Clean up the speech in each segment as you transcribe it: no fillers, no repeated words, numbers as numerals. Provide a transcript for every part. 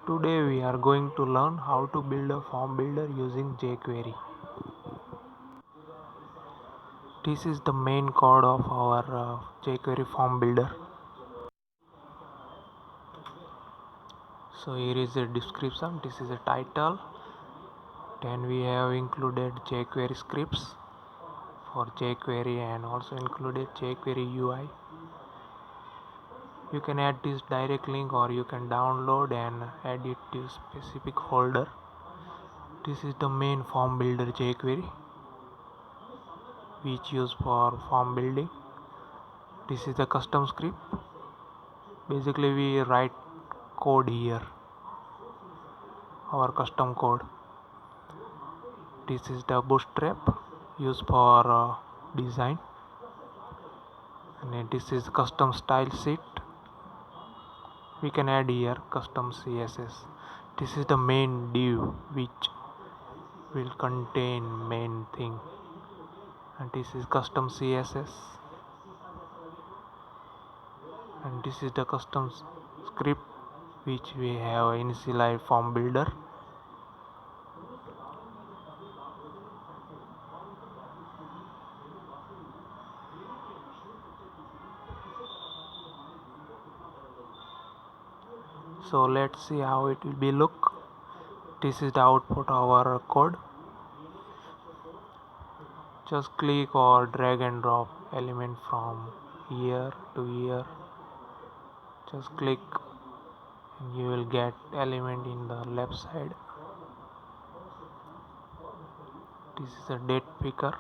Today we are going to learn how to build a form builder using jQuery. This is the main code of our jQuery form builder. So here is the description, this is the title. Then we have included jQuery scripts for jQuery and also included jQuery UI. You can add this direct link or you can download and add it to specific folder. This is the main form builder jQuery which used for form building. This is the custom script. Basically we write code here, our custom code. This is the bootstrap used for design, and this is custom style sheet. We can add here custom CSS. This is the main div which will contain main thing, and this is custom CSS, and this is the custom script which we have initialize form builder. So let's see how it will be look. This is the output of our code. Just click or drag and drop element from here to here. Just click and you will get element in the left side. This is a date picker,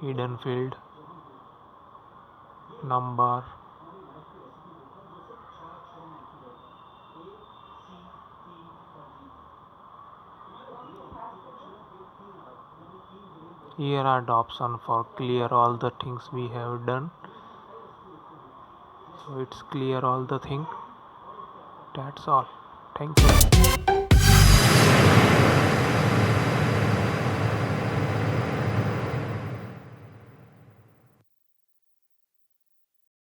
hidden field, number, here are the options for clear all the things we have done. So it's clear all the thing. That's all. Thank you.